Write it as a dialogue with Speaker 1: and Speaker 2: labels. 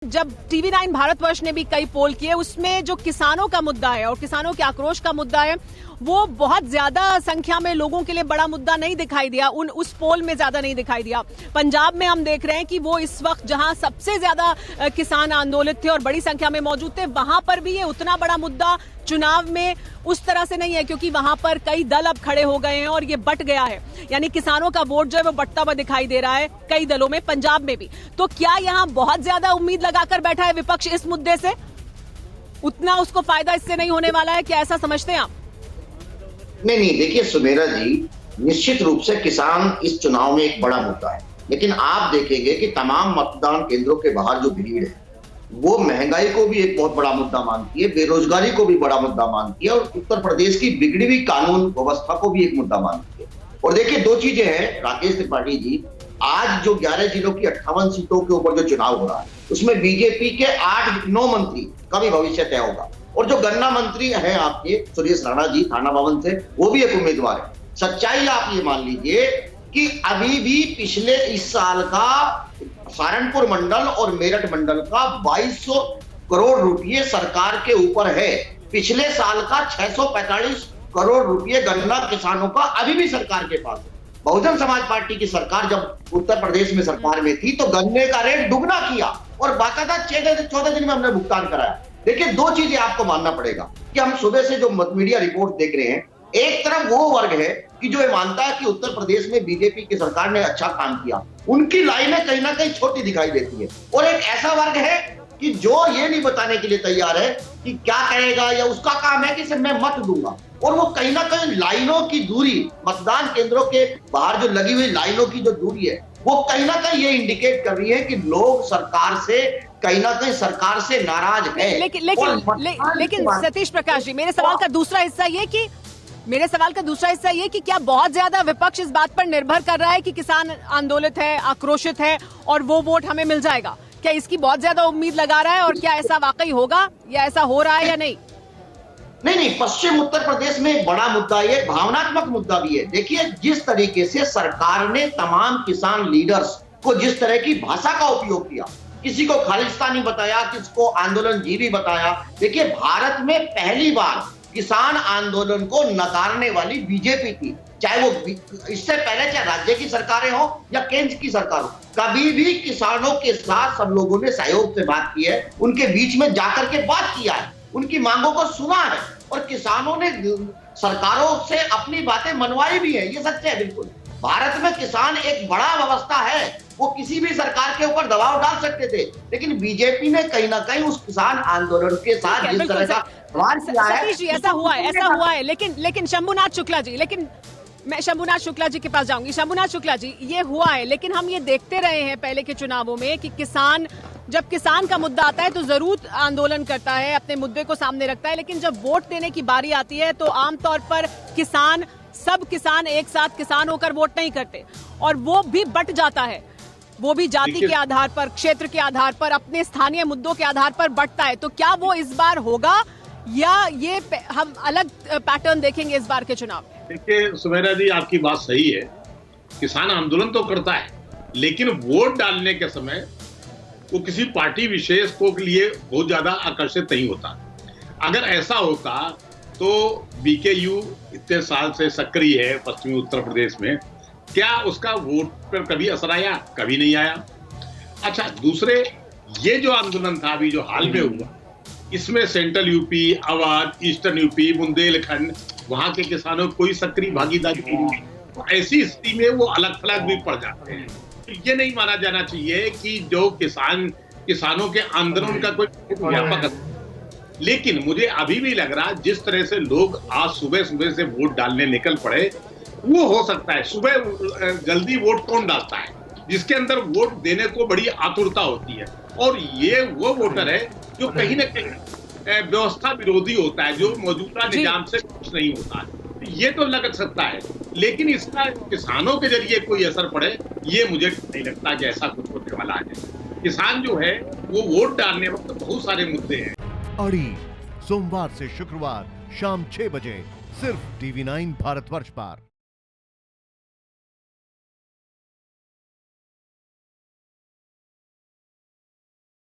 Speaker 1: जब टीवी9 भारतवर्ष ने भी कई पोल किए, उसमें जो किसानों का मुद्दा है और किसानों के आक्रोश का मुद्दा है, वो बहुत ज्यादा संख्या में लोगों के लिए बड़ा मुद्दा नहीं दिखाई दिया। उस पोल में ज्यादा नहीं दिखाई दिया। पंजाब में हम देख रहे हैं कि वो इस वक्त जहां सबसे ज्यादा किसान आंदोलित थे और बड़ी संख्या में मौजूद थे, वहां पर भी ये उतना बड़ा मुद्दा चुनाव में उस तरह से नहीं है, क्योंकि वहां पर कई दल अब खड़े हो गए हैं और ये बट गया है। यानी किसानों का वोट जो है वो बटता हुआ दिखाई दे रहा है कई दलों में, पंजाब में भी। तो क्या यहां बहुत ज्यादा उम्मीद लगाकर बैठा है विपक्ष इस मुद्दे से? उतना उसको फायदा इससे नहीं होने वाला है, क्या ऐसा समझते हैं आप?
Speaker 2: नहीं, देखिए सुमेरा जी, निश्चित रूप से किसान इस चुनाव में एक बड़ा मुद्दा है, लेकिन आप देखेंगे कि तमाम मतदान केंद्रों के बाहर जो भीड़ है वो महंगाई को भी एक बहुत बड़ा मुद्दा मानती है, बेरोजगारी को भी बड़ा मुद्दा मानती है और उत्तर प्रदेश की बिगड़ी हुई कानून व्यवस्था को भी एक मुद्दा मानती है। और देखिए दो चीजें हैं राकेश त्रिपाठी जी, आज जो 11 जिलों की 58 सीटों के ऊपर जो चुनाव हो रहा है उसमें बीजेपी के 8-9 मंत्री का भी भविष्य तय होगा और जो गन्ना मंत्री हैं आपके सुरेश राणा जी थाना भवन से, वो भी एक उम्मीदवार है। सच्चाई आप ये मान लीजिए कि अभी भी पिछले इस साल का सहारनपुर मंडल और मेरठ मंडल का 2200 करोड़ रुपए सरकार के ऊपर है। पिछले साल का 645 करोड़ रुपए गन्ना किसानों का अभी भी सरकार के पास है। बहुजन समाज पार्टी की सरकार जब उत्तर प्रदेश में सरकार में थी तो गन्ने का रेट दुगना किया और बाकायदा 14 दिन में हमने भुगतान कराया। देखिए दो चीजें आपको मानना पड़ेगा कि हम सुबह से जो मीडिया रिपोर्ट देख रहे हैं, एक तरफ वो वर्ग है कि जो ये मानता है कि उत्तर प्रदेश में बीजेपी की सरकार ने अच्छा काम किया, उनकी लाइनें कहीं ना कहीं छोटी दिखाई देती है, और एक ऐसा वर्ग है कि जो ये नहीं बताने के लिए तैयार है कि क्या करेगा या उसका काम है कि सिर्फ मैं मत दूंगा, और वो कहीं ना कहीं लाइनों की दूरी, मतदान केंद्रों के बाहर जो लगी हुई लाइनों की जो दूरी है, वो कहीं ना कहीं ये इंडिकेट कर रही है कि लोग सरकार से कहीं ना कहीं सरकार से नाराज है।
Speaker 1: लेकिन सतीश प्रकाश जी, मेरे सवाल का दूसरा हिस्सा ये कि क्या बहुत ज्यादा विपक्ष इस बात पर निर्भर कर रहा है कि किसान आंदोलित है, आक्रोशित है और वो वोट हमें मिल जाएगा? क्या इसकी बहुत ज्यादा उम्मीद लगा रहा है और क्या ऐसा वाकई होगा या ऐसा हो रहा है या नहीं?
Speaker 2: नहीं, पश्चिम उत्तर प्रदेश में एक बड़ा मुद्दा, ये भावनात्मक मुद्दा भी है। देखिए जिस तरीके से सरकार ने तमाम किसान लीडर्स को जिस तरह की भाषा का उपयोग किया, किसी को खालिस्तानी बताया, किसको आंदोलनजीवी बताया। देखिए भारत में पहली बार किसान आंदोलन को नकारने वाली बीजेपी थी, चाहे वो इससे पहले चाहे राज्य की सरकारें हो या केंद्र की सरकार हो, कभी भी किसानों के साथ सब लोगों ने सहयोग से बात की है, उनके बीच में जाकर के बात किया है, उनकी मांगों को सुना है और किसानों ने सरकारों से अपनी बातें मनवाई भी है। ये सच है बिल्कुल। भारत में किसान एक बड़ा व्यवस्था है, वो किसी भी सरकार के ऊपर दबाव डाल सकते थे, लेकिन बीजेपी ने कहीं ना कहीं उस किसान आंदोलन के साथ जिस तरह का
Speaker 1: ऐसा हुआ है। लेकिन शंभुनाथ शुक्ला जी, मैं शंभुनाथ शुक्ला जी के पास जाऊंगी। शंभुनाथ शुक्ला जी, ये हुआ है, लेकिन हम ये देखते रहे हैं पहले के चुनावों में कि जब किसान का मुद्दा आता है तो जरूर आंदोलन करता है, अपने मुद्दे को सामने रखता है, लेकिन जब वोट देने की बारी आती है तो आमतौर पर सब किसान एक साथ किसान होकर वोट नहीं करते और वो भी बट जाता है। वो भी जाति के आधार पर, क्षेत्र के आधार पर, अपने स्थानीय मुद्दों के आधार पर बटता है। तो क्या वो इस बार होगा या ये हम अलग पैटर्न देखेंगे इस बार के चुनाव?
Speaker 3: देखिए सुमेरा जी, आपकी बात सही है, किसान आंदोलन तो करता है, लेकिन वोट डालने के समय वो किसी पार्टी विशेष को के लिए बहुत ज्यादा आकर्षित नहीं होता। अगर ऐसा होता तो बीकेयू इतने साल से सक्रिय है पश्चिमी उत्तर प्रदेश में, क्या उसका वोट पर कभी असर आया? कभी नहीं आया। अच्छा, दूसरे ये जो आंदोलन था अभी जो हाल में हुआ, इसमें central UP, Awadh, eastern UP, Bundelkhand, वहां के किसानों को कोई सक्रिय भागीदारी नहीं। तो ऐसी स्थिति में वो अलग थलग भी पड़ जाते हैं। ये नहीं माना जाना चाहिए कि जो किसानों के आंदोलन का कोई व्यापक, लेकिन मुझे अभी भी लग रहा है जिस तरह से लोग आज सुबह से वोट डालने निकल पड़े, वो हो सकता है सुबह जल्दी वोट कौन डालता है जिसके अंदर वोट देने को बड़ी आतुरता होती है, और ये वो वोटर है जो कहीं ना कहीं व्यवस्था विरोधी होता है, जो मौजूदा निजाम से खुश नहीं होता है। ये तो लग सकता है, लेकिन इसका किसानों के जरिए कोई असर पड़े, ये मुझे नहीं लगता कि ऐसा कुछ होने वाला है। किसान जो है वो वोट डालने वक्त बहुत सारे मुद्दे हैं।
Speaker 4: अड़ी सोमवार से शुक्रवार शाम 6 बजे सिर्फ टीवी9 भारतवर्ष पर।